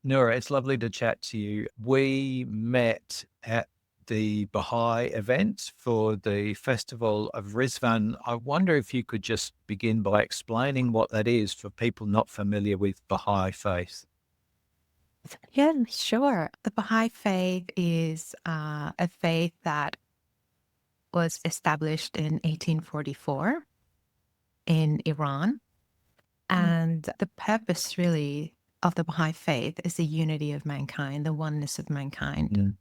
Noora, it's lovely to chat to you. We met at the Bahá'í event for the Festival of Ridvan. I wonder if you could just begin by explaining what that is for people not familiar with Bahá'í faith. Yeah, sure. The Baha'i faith is a faith that was established in 1844 in Iran. And the purpose really of the Baha'i faith is the unity of mankind, the oneness of mankind. Mm.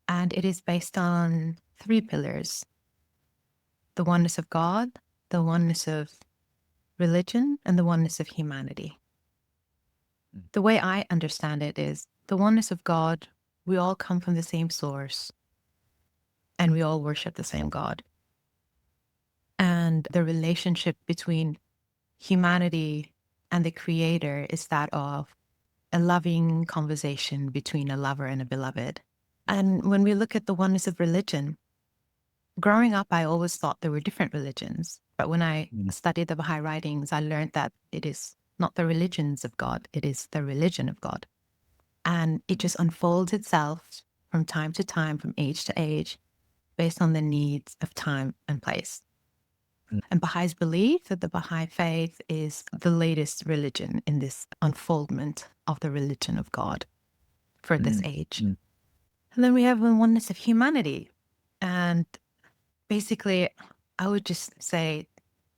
And it is based on three pillars: the oneness of God, the oneness of religion, and the oneness of humanity. The way I understand it is the oneness of God, we all come from the same source and we all worship the same God. And the relationship between humanity and the Creator is that of a loving conversation between a lover and a beloved. And when we look at the oneness of religion, growing up, I always thought there were different religions. But when I studied the Baha'i writings, I learned that it is not the religions of God, it is the religion of God. And it just unfolds itself from time to time, from age to age, based on the needs of time and place. And Baha'is believe that the Baha'i faith is the latest religion in this unfoldment of the religion of God for this age. And then we have the oneness of humanity. And basically, I would just say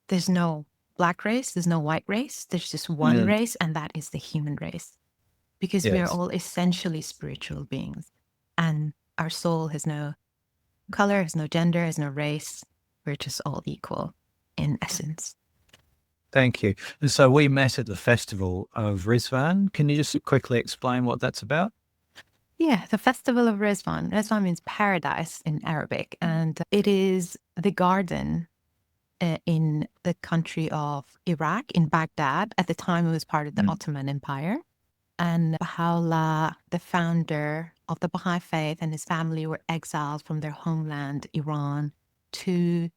there's no black race, there's no white race, there's just one race, and that is the human race. Because we are Yes. all essentially spiritual beings. And our soul has no color, has no gender, has no race. We're just all equal in essence. Thank you. And so we met at the Festival of Ridvan. Can you just quickly explain what that's about? Yeah, the Festival of Ridvan. Ridvan means paradise in Arabic, and it is the garden in the country of Iraq, in Baghdad. At the time, it was part of the Ottoman Empire. And Baha'u'llah, the founder of the Baha'i faith, and his family were exiled from their homeland, Iran, to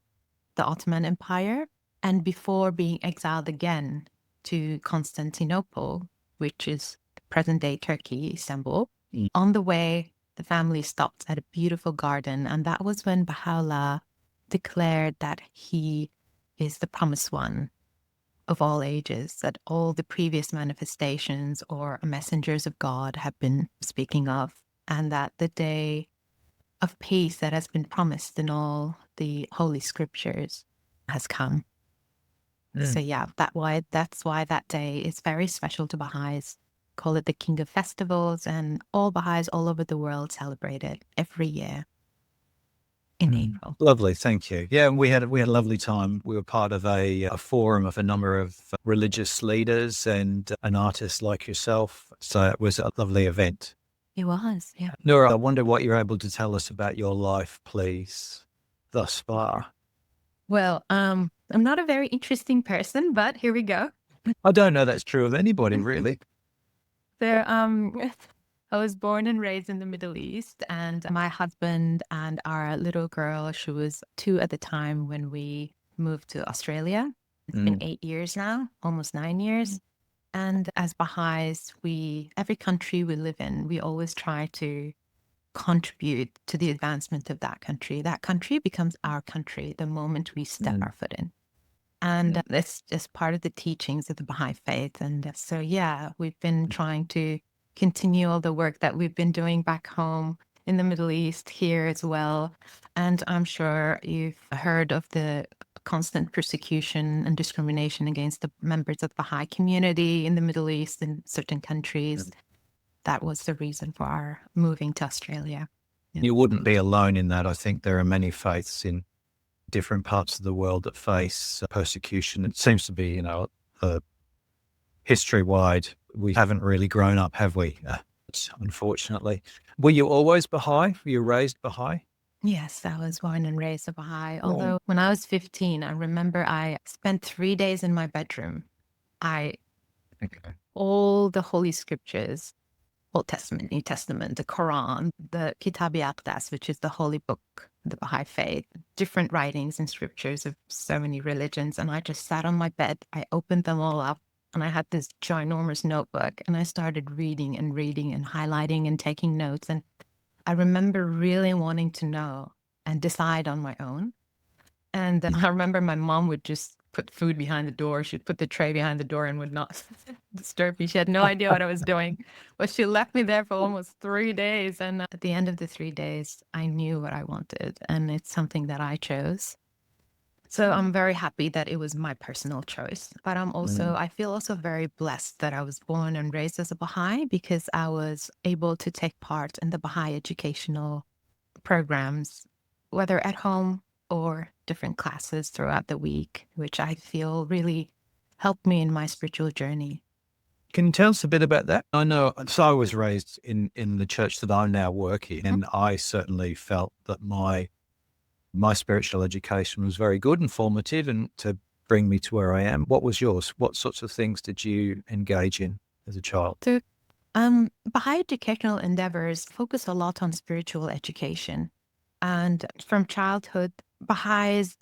the Ottoman Empire. And before being exiled again to Constantinople, which is present-day Turkey, Istanbul, on the way, the family stopped at a beautiful garden. And that was when Baha'u'llah declared that he is the promised one of all ages, that all the previous manifestations or messengers of God have been speaking of, and that the day of peace that has been promised in all the holy scriptures has come. So yeah, that's why that day is very special to Baha'is. Call it the King of Festivals, and all Baha'is all over the world celebrate it every year in April. Lovely, thank you. Yeah, we had a lovely time. We were part of a forum of a number of religious leaders and an artist like yourself. So it was a lovely event. It was, yeah. Noora, I wonder what you're able to tell us about your life, please, thus far. Well, I'm not a very interesting person, but here we go. I don't know that's true of anybody, really. There, I was born and raised in the Middle East, and my husband and our little girl, she was 2 at the time when we moved to Australia. It's been 8 years now, almost 9 years. And as Baha'is, every country we live in, we always try to contribute to the advancement of that country. That country becomes our country the moment we step our foot in. And that's just part of the teachings of the Baha'i faith. And so, yeah, we've been trying to continue all the work that we've been doing back home in the Middle East here as well. And I'm sure you've heard of the constant persecution and discrimination against the members of the Baha'i community in the Middle East in certain countries. That was the reason for our moving to Australia. You wouldn't be alone in that. I think there are many faiths in different parts of the world that face persecution. It seems to be, history-wide. We haven't really grown up, have we? Unfortunately. Were you always Baha'i? Were you raised Baha'i? Yes, I was born and raised a Baha'i. Although when I was 15, I remember I spent 3 days in my bedroom. All the holy scriptures, Old Testament, New Testament, the Quran, the Kitab-i-Aqdas, which is the holy book, the Baha'i faith, different writings and scriptures of so many religions. And I just sat on my bed. I opened them all up And I had this ginormous notebook, and I started reading and highlighting and taking notes. And I remember really wanting to know and decide on my own. And then I remember my mom would just put food behind the door. She'd put the tray behind the door and would not disturb me. She had no idea what I was doing. But she left me there for almost 3 days. And at the end of the 3 days, I knew what I wanted. And it's something that I chose. So I'm very happy that it was my personal choice. But I feel also very blessed that I was born and raised as a Baha'i, because I was able to take part in the Baha'i educational programs, whether at home or different classes throughout the week, which I feel really helped me in my spiritual journey. Can you tell us a bit about that? I know, so I was raised in the church that I now work in, and I certainly felt that my spiritual education was very good and formative and to bring me to where I am. What was yours? What sorts of things did you engage in as a child? So, Baha'i educational endeavors focus a lot on spiritual education. And from childhood, Baha'is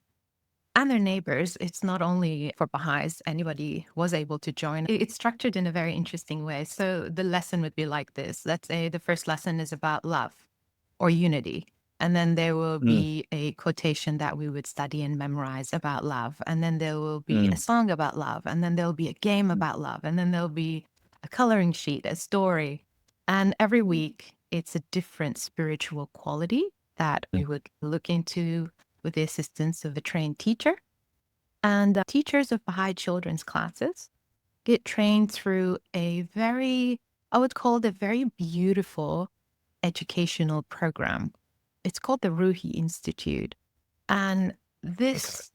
and their neighbors, it's not only for Baha'is, anybody was able to join. It's structured in a very interesting way. So the lesson would be like this. Let's say the first lesson is about love or unity. And then there will be a quotation that we would study and memorize about love. And then there will be a song about love. And then there'll be a game about love. And then there'll be a coloring sheet, a story. And every week, it's a different spiritual quality that we would look into with the assistance of a trained teacher. And teachers of Baha'i children's classes get trained through I would call it a very beautiful educational program. It's called the Ruhi Institute. And this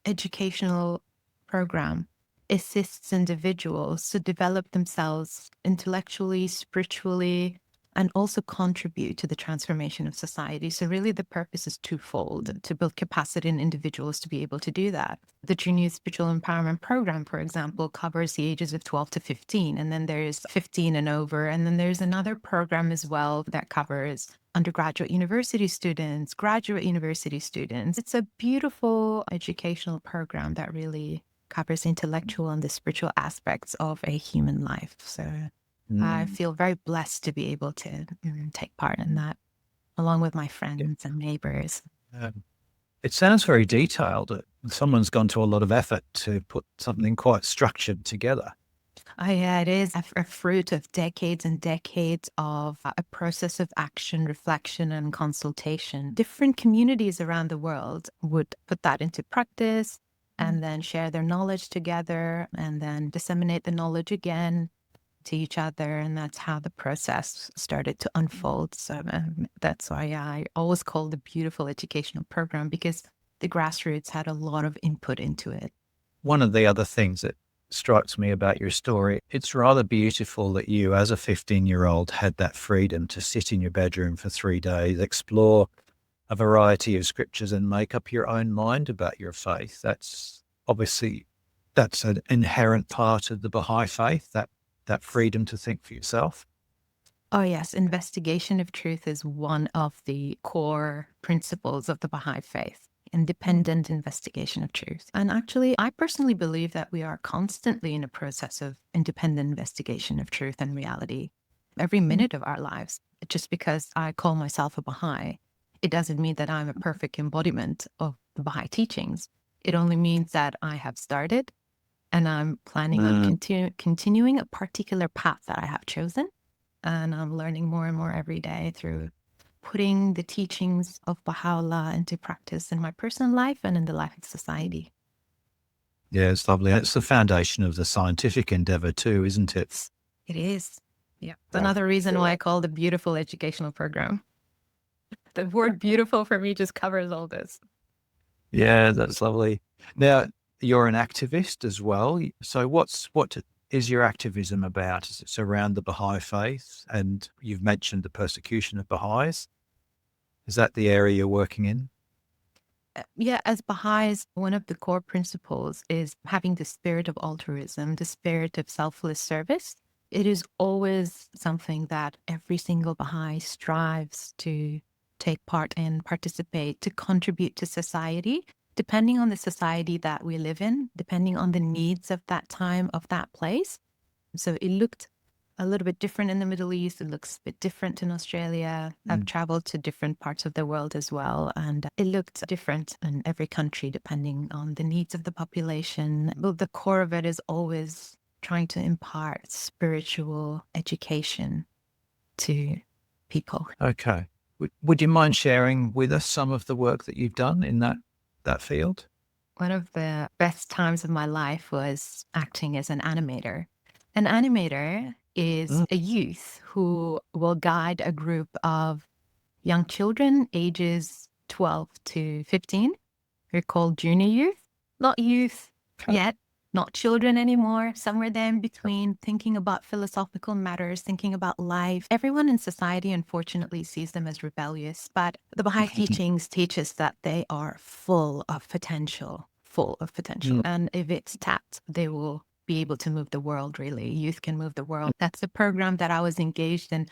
educational program assists individuals to develop themselves intellectually, spiritually, and also contribute to the transformation of society. So really the purpose is twofold: to build capacity in individuals to be able to do that. The Junior Spiritual Empowerment Program, for example, covers the ages of 12 to 15, and then there's 15 and over. And then there's another program as well that covers undergraduate university students, graduate university students. It's a beautiful educational program that really covers intellectual and the spiritual aspects of a human life. So I feel very blessed to be able to take part in that, along with my friends and neighbors. It sounds very detailed. Someone's gone to a lot of effort to put something quite structured together. Oh, yeah, it is a fruit of decades and decades of a process of action, reflection, and consultation. Different communities around the world would put that into practice and then share their knowledge together and then disseminate the knowledge again to each other. And that's how the process started to unfold. So that's why I always call it a beautiful educational program, because the grassroots had a lot of input into it. One of the other things that strikes me about your story, it's rather beautiful that you, as a 15-year-old, had that freedom to sit in your bedroom for 3 days, explore a variety of scriptures and make up your own mind about your faith. That's an inherent part of the Baha'i faith, that freedom to think for yourself. Oh, yes. Investigation of truth is one of the core principles of the Baha'i faith. Independent investigation of truth. And actually, I personally believe that we are constantly in a process of independent investigation of truth and reality every minute of our lives. Just because I call myself a Baha'i, it doesn't mean that I'm a perfect embodiment of the Baha'i teachings. It only means that I have started and I'm planning on continuing a particular path that I have chosen. And I'm learning more and more every day through putting the teachings of Baha'u'llah into practice in my personal life and in the life of society. Yeah, it's lovely. It's the foundation of the scientific endeavor too, isn't it? It is. Yeah. It's another reason why I call it a beautiful educational program. The word beautiful for me just covers all this. Yeah, that's lovely. Now, you're an activist as well. So what is your activism about? Is it around the Baha'i faith? And you've mentioned the persecution of Baha'is. Is that the area you're working in? Yeah, as Baha'is, one of the core principles is having the spirit of altruism, the spirit of selfless service. It is always something that every single Baha'i strives to take part in, participate, to contribute to society, depending on the society that we live in, depending on the needs of that time, of that place. So it looked a little bit different in the Middle East. It looks a bit different in Australia. I've traveled to different parts of the world as well. And it looked different in every country, depending on the needs of the population. But the core of it is always trying to impart spiritual education to people. Okay. Would you mind sharing with us some of the work that you've done in that field? One of the best times of my life was acting as an animator. An animator is a youth who will guide a group of young children ages 12 to 15. We're called junior youth, not youth yet, not children anymore, somewhere there in between, thinking about philosophical matters, thinking about life. Everyone in society, unfortunately, sees them as rebellious, but the Baha'i teachings teach us that they are full of potential. And if it's tapped, they will be able to move the world, really. Youth can move the world. That's a program that I was engaged in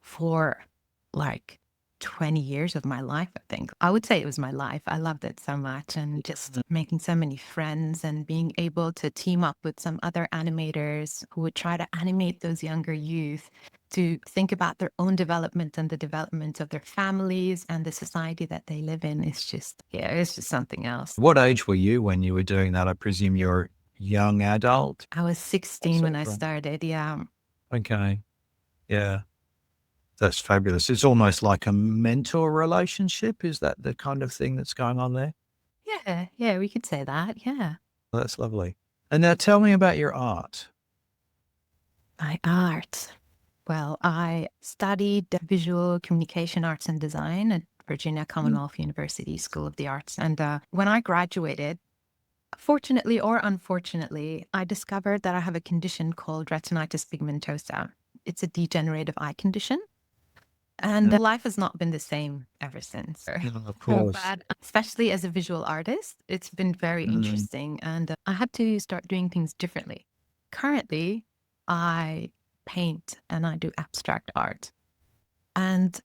for like 20 years of my life, I think. I would say it was my life. I loved it so much, and just making so many friends and being able to team up with some other animators who would try to animate those younger youth to think about their own development and the development of their families and the society that they live in. It's just, yeah, it's just something else. What age were you when you were doing that? I presume you're young adult. I was 16 when I started. Yeah. Okay. Yeah. That's fabulous. It's almost like a mentor relationship. Is that the kind of thing that's going on there? Yeah, we could say that. Yeah. Well, that's lovely. And now tell me about your art. My art. Well, I studied visual communication arts and design at Virginia Commonwealth University School of the Arts. And when I graduated, fortunately or unfortunately, I discovered that I have a condition called retinitis pigmentosa. It's a degenerative eye condition. And life has not been the same ever since. Of course. But especially as a visual artist, it's been very interesting. And I had to start doing things differently. Currently, I paint and I do abstract art. And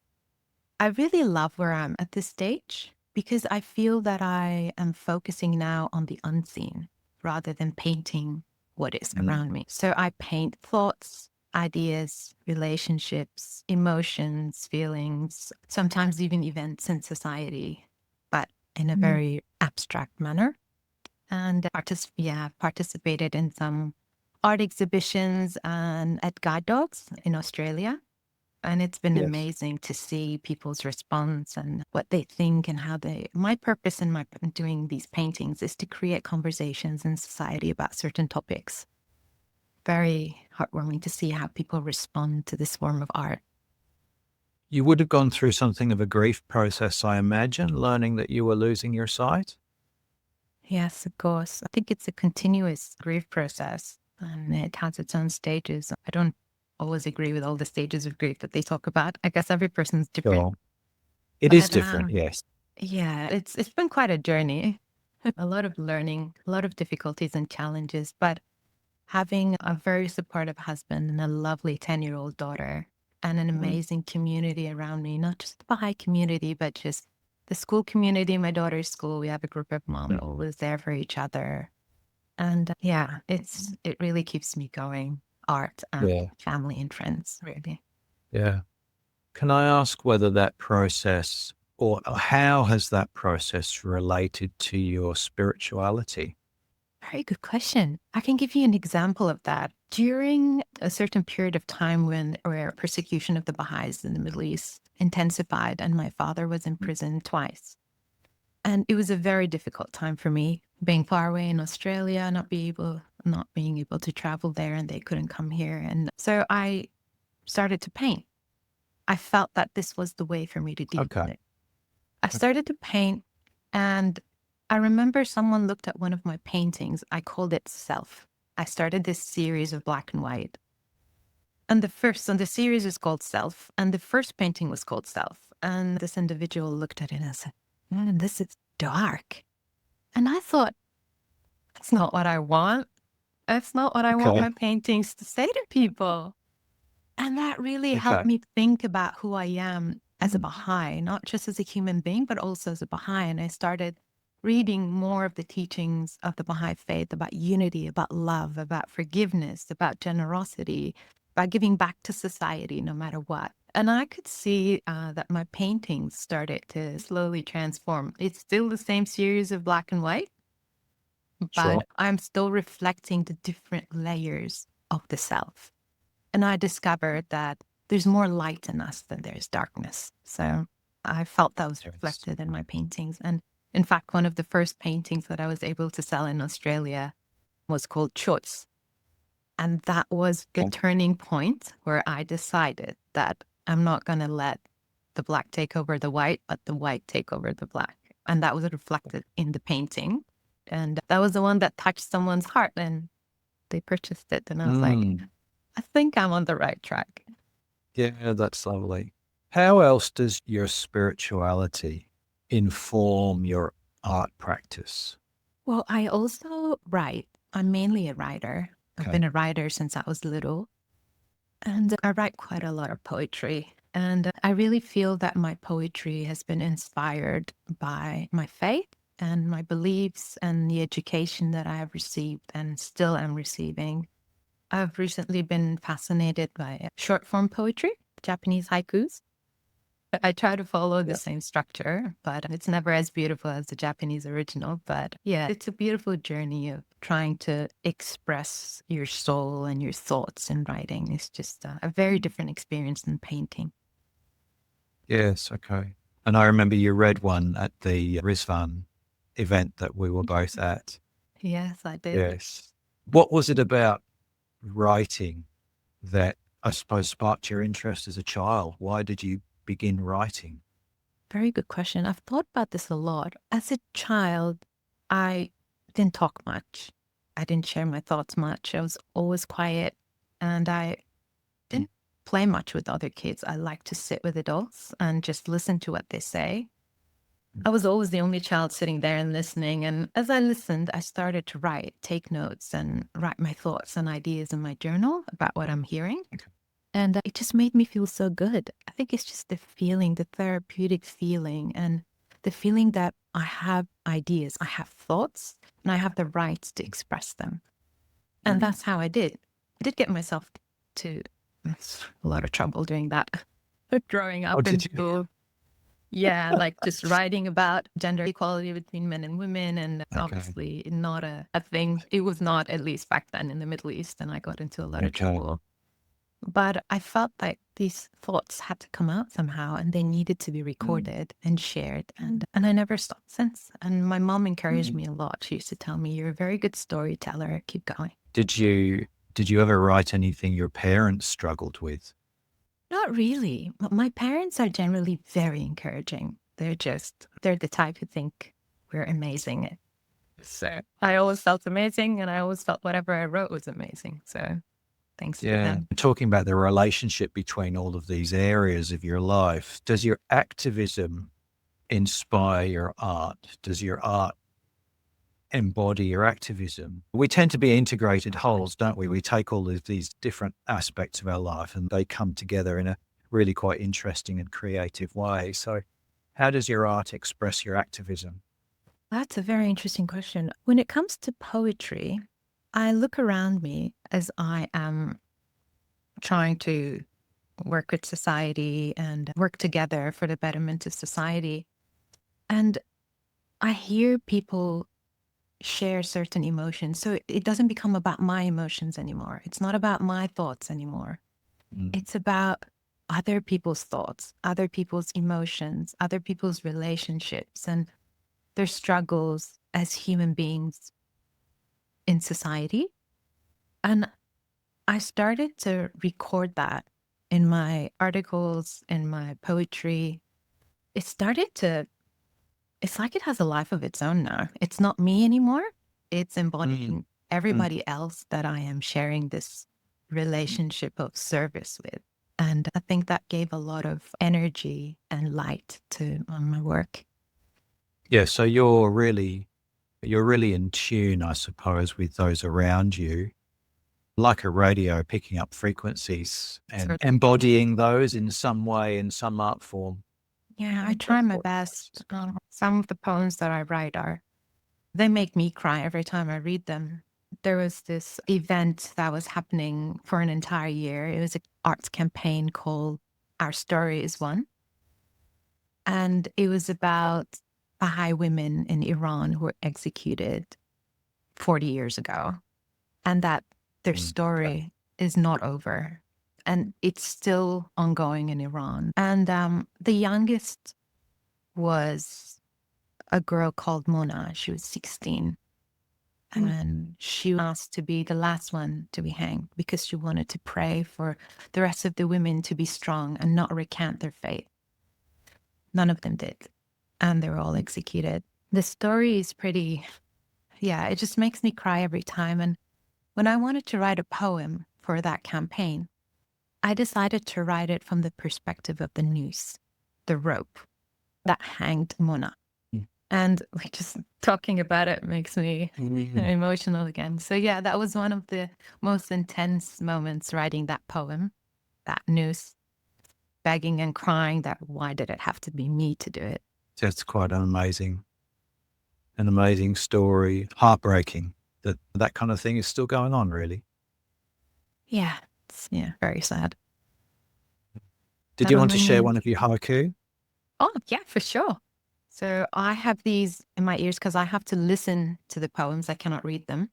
I really love where I'm at this stage, because I feel that I am focusing now on the unseen rather than painting what is around me. So I paint thoughts, ideas, relationships, emotions, feelings, sometimes even events in society, but in a very abstract manner. And participated in some art exhibitions and at guide dogs in Australia. And it's been amazing to see people's response and what they think and how my purpose in doing these paintings is to create conversations in society about certain topics. Very heartwarming to see how people respond to this form of art. You would have gone through something of a grief process, I imagine, learning that you were losing your sight. Yes, of course. I think it's a continuous grief process, and it has its own stages. I don't always agree with all the stages of grief that they talk about. I guess every person's different. Sure. It is different, yes. Yeah, it's been quite a journey. A lot of learning, a lot of difficulties and challenges, but having a very supportive husband and a lovely 10-year-old daughter and an amazing community around me, not just the Baha'i community, but just the school community, my daughter's school. We have a group of moms always there for each other. And it really keeps me going. Art and family and friends, really. Yeah. Can I ask whether that process, or how has that process related to your spirituality? Very good question. I can give you an example of that. During a certain period of time where persecution of the Baha'is in the Middle East intensified, and my father was imprisoned twice. And it was a very difficult time for me, being far away in Australia, not being able to travel there, and they couldn't come here. And so I started to paint. I felt that this was the way for me to deal with it. I started to paint, and I remember someone looked at one of my paintings. I called it Self. I started this series of black and white. And the series is called Self, and the first painting was called Self. And this individual looked at it and said, "Man, this is dark." And I thought, that's not what I want. That's not what I want my paintings to say to people. And that really helped me think about who I am as a Baha'i, not just as a human being, but also as a Baha'i. And I started reading more of the teachings of the Baha'i faith about unity, about love, about forgiveness, about generosity, about giving back to society no matter what. And I could see that my paintings started to slowly transform. It's still the same series of black and white, Sure. but I'm still reflecting the different layers of the self. And I discovered that there's more light in us than there's darkness. So I felt that was Yes. reflected in my paintings. And in fact, one of the first paintings that I was able to sell in Australia was called Choice. And that was the turning point where I decided that I'm not going to let the black take over the white, but the white take over the black. And that was reflected in the painting. And that was the one that touched someone's heart, and they purchased it. And I was like, I think I'm on the right track. Yeah, that's lovely. How else does your spirituality inform your art practice? Well, I also write. I'm mainly a writer. I've Okay. been a writer since I was little. And I write quite a lot of poetry. And I really feel that my poetry has been inspired by my faith and my beliefs and the education that I have received and still am receiving. I've recently been fascinated by short form poetry, Japanese haikus. I try to follow the same structure, but it's never as beautiful as the Japanese original. But yeah, it's a beautiful journey of trying to express your soul and your thoughts in writing. It's just a very different experience than painting. Yes, okay. And I remember you read one at the Ridvan event that we were both at. Yes, I did. Yes. What was it about writing that I suppose sparked your interest as a child? Why did you begin writing? Very good question. I've thought about this a lot. As a child, I didn't talk much. I didn't share my thoughts much. I was always quiet, and I didn't play much with other kids. I like to sit with adults and just listen to what they say. I was always the only child sitting there and listening. And as I listened, I started to write, take notes, and write my thoughts and ideas in my journal about what I'm hearing. Okay. And it just made me feel so good. I think it's just the feeling, the therapeutic feeling, and the feeling that I have ideas, I have thoughts, and I have the right to express them. And that's how I did. I did get myself to a lot of trouble doing that. Growing up in did you? school. Yeah, like just writing about gender equality between men and women. And it's Okay. obviously not a thing. It was not, at least back then in the Middle East. And I got into a lot of Okay. trouble. But I felt like these thoughts had to come out somehow, and they needed to be recorded and shared. And I never stopped since. And my mom encouraged me a lot. She used to tell me, "You're a very good storyteller. Keep going." Did you ever write anything your parents struggled with? Not really. My parents are generally very encouraging. They're the type who think we're amazing. So I always felt amazing, and I always felt whatever I wrote was amazing. So thanks to them. Talking about the relationship between all of these areas of your life, does your activism inspire your art? Does your art embody your activism? We tend to be integrated wholes, don't we? We take all of these different aspects of our life and they come together in a really quite interesting and creative way. So how does your art express your activism? That's a very interesting question. When it comes to poetry, I look around me as I am trying to work with society and work together for the betterment of society. And I hear people share certain emotions. So it doesn't become about my emotions anymore. It's not about my thoughts anymore. It's about other people's thoughts, other people's emotions, other people's relationships, and their struggles as human beings in society. And I started to record that in my articles, in my poetry. It's like it has a life of its own now. It's not me anymore. It's embodying everybody else that I am sharing this relationship of service with. And I think that gave a lot of energy and light to my work. Yeah, so you're really in tune, I suppose, with those around you, like a radio picking up frequencies and embodying those in some way, in some art form. Yeah, I try my best. Some of the poems that I write are They make me cry every time I read them. There was this event that was happening for an entire year. It was an arts campaign called Our Story is One. And it was about Baha'i women in Iran who were executed 40 years ago. And that their story is not over. And it's still ongoing in Iran. And the youngest was a girl called Mona. She was 16. And she asked to be the last one to be hanged because she wanted to pray for the rest of the women to be strong and not recant their faith. None of them did. And they were all executed. The story is pretty, it just makes me cry every time. And when I wanted to write a poem for that campaign, I decided to write it from the perspective of the noose, the rope that hanged Mona. And just talking about it makes me emotional again. So yeah, that was one of the most intense moments writing that poem, that noose, begging and crying that why did it have to be me to do it? That's quite an amazing story. Heartbreaking that kind of thing is still going on, really. Yeah, it's very sad. Did you want to share one of your haiku? Oh, yeah, for sure. So I have these in my ears because I have to listen to the poems. I cannot read them.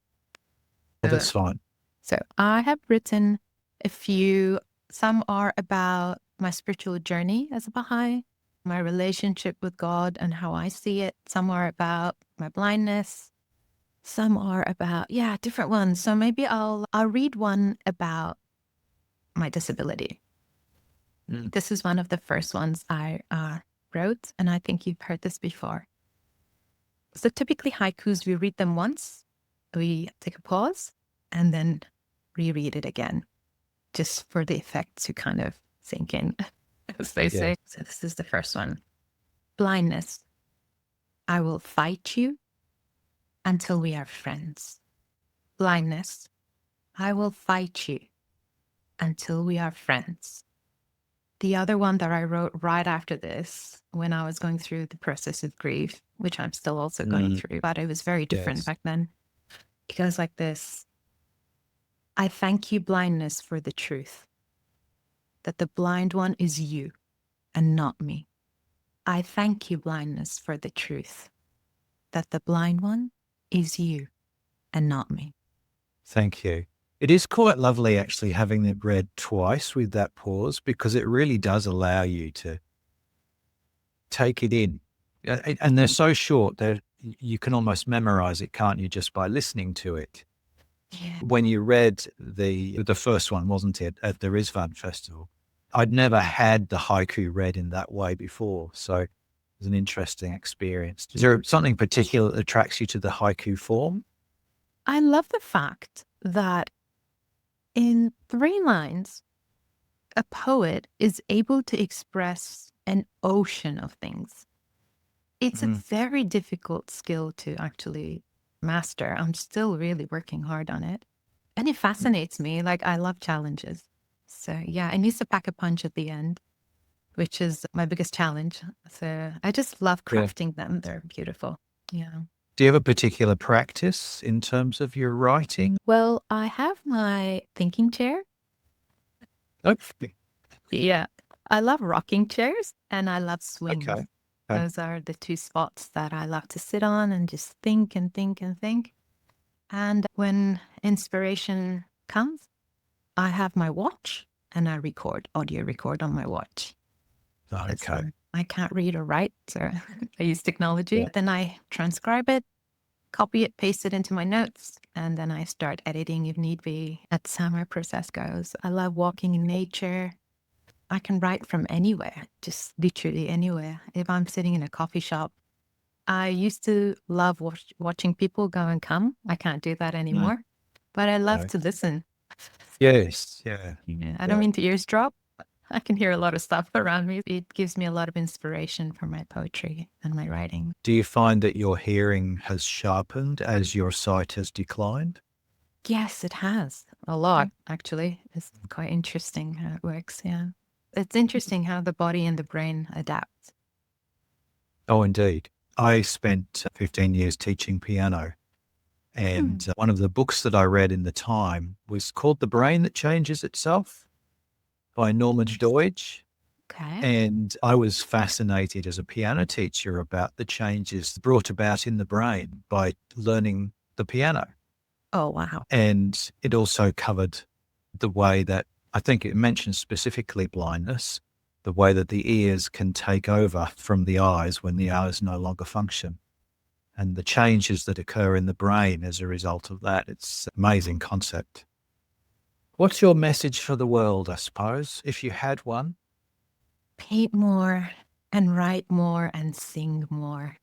Well, that's fine. So I have written a few. Some are about my spiritual journey as a Baha'i, my relationship with God and how I see it. Some are about my blindness. Some are about, different ones. So maybe I'll read one about my disability. This is one of the first ones I wrote, and I think you've heard this before. So typically haikus, we read them once, we take a pause, and then reread it again, just for the effect to kind of sink in, as they say. So this is the first one. Blindness. I will fight you until we are friends. Blindness. I will fight you until we are friends. The other one that I wrote right after this, when I was going through the process of grief, which I'm still also going through, but it was very different back then. It goes like this. I thank you, blindness, for the truth, that the blind one is you and not me. I thank you, blindness, for the truth, that the blind one is you and not me. Thank you. It is quite lovely actually having it read twice with that pause, because it really does allow you to take it in. And they're so short that you can almost memorize it, can't you, just by listening to it? Yeah. When you read the first one, wasn't it, at the Ridvan Festival, I'd never had the haiku read in that way before. So it was an interesting experience. Is there something particular that attracts you to the haiku form? I love the fact that in 3 lines, a poet is able to express an ocean of things. It's a very difficult skill to actually master. I'm still really working hard on it. And it fascinates me. Like, I love challenges. So yeah, it needs to pack a punch at the end, which is my biggest challenge. So I just love crafting them. They're beautiful. Yeah. Do you have a particular practice in terms of your writing? Well, I have my thinking chair. Okay. Yeah. I love rocking chairs and I love swings. Okay. Those are the 2 spots that I love to sit on and just think and think and think. And when inspiration comes, I have my watch and I audio record on my watch. Okay. I can't read or write, so I use technology. Yeah. Then I transcribe it, copy it, paste it into my notes, and then I start editing if need be. That's how my process goes. I love walking in nature. I can write from anywhere, just literally anywhere. If I'm sitting in a coffee shop, I used to love watching people go and come. I can't do that anymore, but I love to listen. Yes, yeah. I don't mean to eavesdrop. I can hear a lot of stuff around me. It gives me a lot of inspiration for my poetry and my writing. Do you find that your hearing has sharpened as your sight has declined? Yes, it has. A lot, actually. It's quite interesting how it works, yeah. It's interesting how the body and the brain adapt. Oh, indeed. I spent 15 years teaching piano. And one of the books that I read in the time was called The Brain That Changes Itself by Norman Deutsch. Okay. And I was fascinated as a piano teacher about the changes brought about in the brain by learning the piano. Oh, wow. And it also covered the way that I think it mentions specifically blindness, the way that the ears can take over from the eyes when the eyes no longer function, and the changes that occur in the brain as a result of that. It's an amazing concept. What's your message for the world, I suppose, if you had one? Paint more and write more and sing more.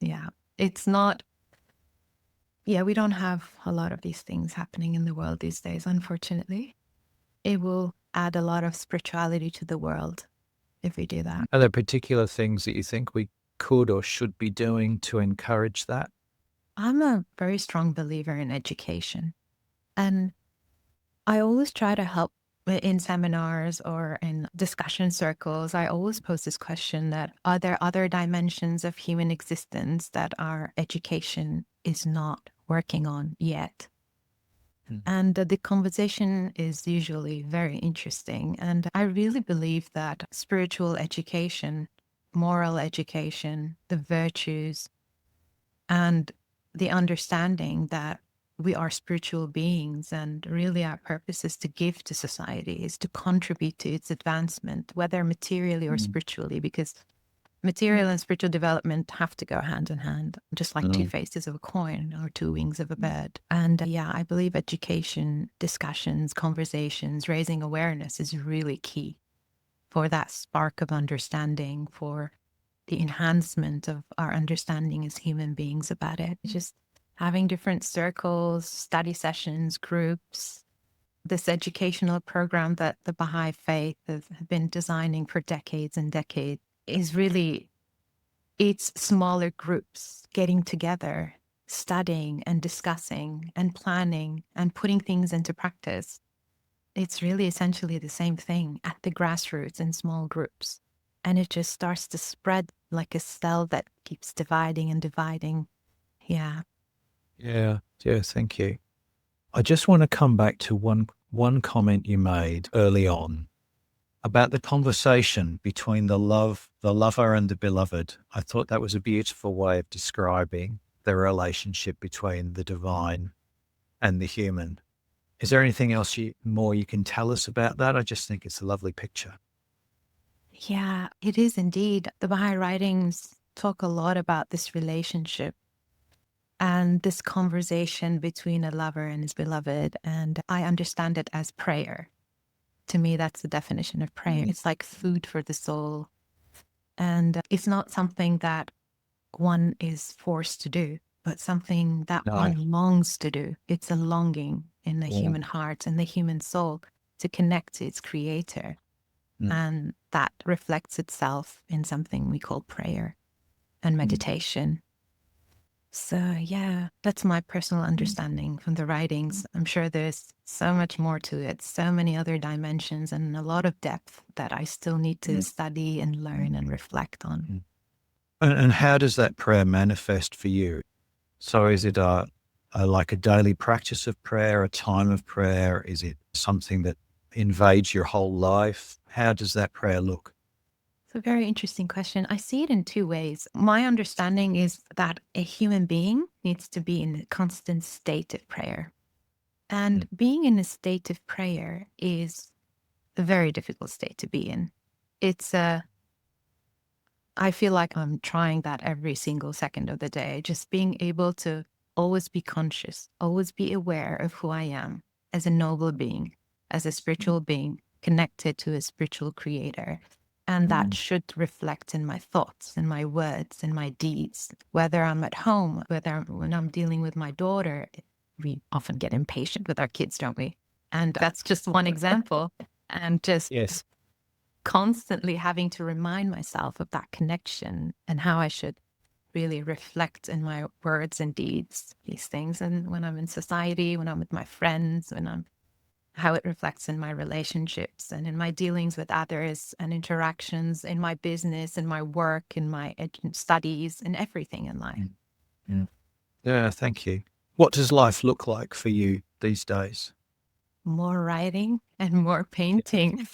Yeah. It's not, we don't have a lot of these things happening in the world these days, unfortunately. It will add a lot of spirituality to the world if we do that. Are there particular things that you think we could or should be doing to encourage that? I'm a very strong believer in education. And I always try to help in seminars or in discussion circles. I always pose this question that are there other dimensions of human existence that our education is not working on yet? And the conversation is usually very interesting. And I really believe that spiritual education, moral education, the virtues, and the understanding that we are spiritual beings and really our purpose is to give to society, is to contribute to its advancement, whether materially or spiritually, because material and spiritual development have to go hand in hand, just like two faces of a coin or two wings of a bird. And I believe education, discussions, conversations, raising awareness is really key for that spark of understanding, for the enhancement of our understanding as human beings about it. Just having different circles, study sessions, groups, this educational program that the Baha'i faith have been designing for decades and decades is really, it's smaller groups getting together, studying and discussing and planning and putting things into practice. It's really essentially the same thing at the grassroots in small groups. And it just starts to spread like a cell that keeps dividing and dividing. Yeah. Yeah, thank you. I just want to come back to one comment you made early on about the conversation between the lover and the beloved. I thought that was a beautiful way of describing the relationship between the divine and the human. Is there anything else more you can tell us about that? I just think it's a lovely picture. Yeah, it is indeed. The Baha'i writings talk a lot about this relationship and this conversation between a lover and his beloved. And I understand it as prayer. To me, that's the definition of prayer. It's like food for the soul. And it's not something that one is forced to do, but something that No. one longs to do. It's a longing in the human heart and the human soul to connect to its creator. And that reflects itself in something we call prayer and meditation. So, that's my personal understanding from the writings. I'm sure there's so much more to it, so many other dimensions and a lot of depth that I still need to study and learn and reflect on. And how does that prayer manifest for you? So is it like a daily practice of prayer, a time of prayer? Is it something that invades your whole life? How does that prayer look? It's a very interesting question. I see it in two ways. My understanding is that a human being needs to be in a constant state of prayer. And being in a state of prayer is a very difficult state to be in. I feel like I'm trying that every single second of the day, just being able to always be conscious, always be aware of who I am as a noble being, as a spiritual being connected to a spiritual creator. And that should reflect in my thoughts, in my words, in my deeds, whether I'm at home, when I'm dealing with my daughter. We often get impatient with our kids, don't we? And that's just one example. And just constantly having to remind myself of that connection and how I should really reflect in my words and deeds, these things. And when I'm in society, when I'm with my friends, when I'm how it reflects in my relationships and in my dealings with others and interactions in my business, in my work, in my studies, in everything in life. Mm. Yeah, thank you. What does life look like for you these days? More writing and more painting.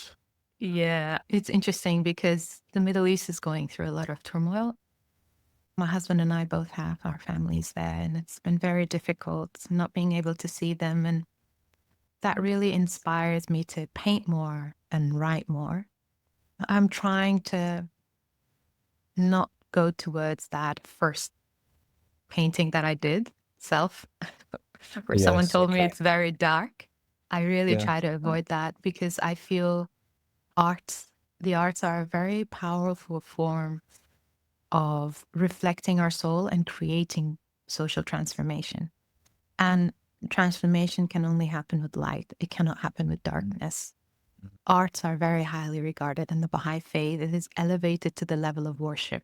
Yeah, it's interesting because the Middle East is going through a lot of turmoil. My husband and I both have our families there, and it's been very difficult not being able to see them. And that really inspires me to paint more and write more. I'm trying to not go towards that first painting that I did, self, where someone Yes. told me Okay. it's very dark. I really Yeah. try to avoid that because I feel the arts are a very powerful form of reflecting our soul and creating social transformation. And transformation can only happen with light. It cannot happen with darkness. Arts are very highly regarded in the Baha'i faith. It is elevated to the level of worship.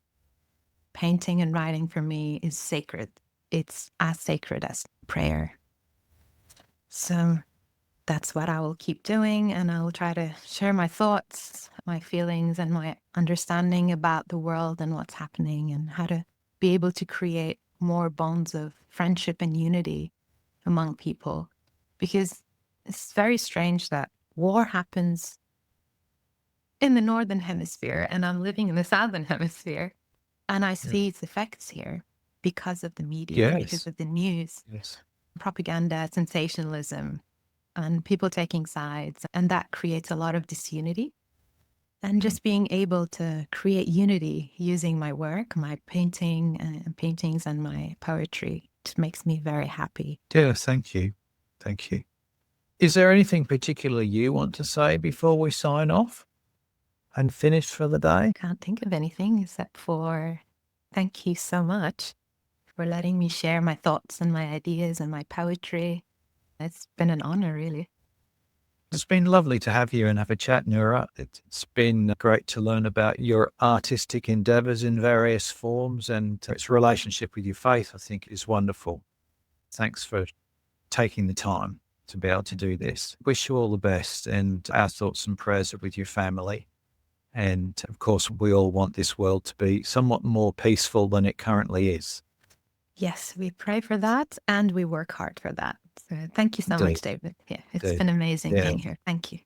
Painting and writing for me is sacred. It's as sacred as prayer. So that's what I will keep doing. And I will try to share my thoughts, my feelings, and my understanding about the world and what's happening and how to be able to create more bonds of friendship and unity among people. Because it's very strange that war happens in the Northern Hemisphere and I'm living in the Southern Hemisphere. And I see its effects here because of the media, because Yes. of the news, Yes. propaganda, sensationalism, and people taking sides. And that creates a lot of disunity. And just being able to create unity using my work, my paintings and my poetry, just makes me very happy. Yeah, thank you. Thank you. Is there anything particular you want to say before we sign off and finish for the day? Can't think of anything except for thank you so much for letting me share my thoughts and my ideas and my poetry. It's been an honor, really. It's been lovely to have you and have a chat, Noora. It's been great to learn about your artistic endeavors in various forms, and its relationship with your faith, I think, is wonderful. Thanks for taking the time to be able to do this. Wish you all the best, and our thoughts and prayers are with your family. And of course, we all want this world to be somewhat more peaceful than it currently is. Yes, we pray for that and we work hard for that. So thank you so much, Indeed. David. Yeah, it's Indeed. been amazing Yeah. being here. Thank you.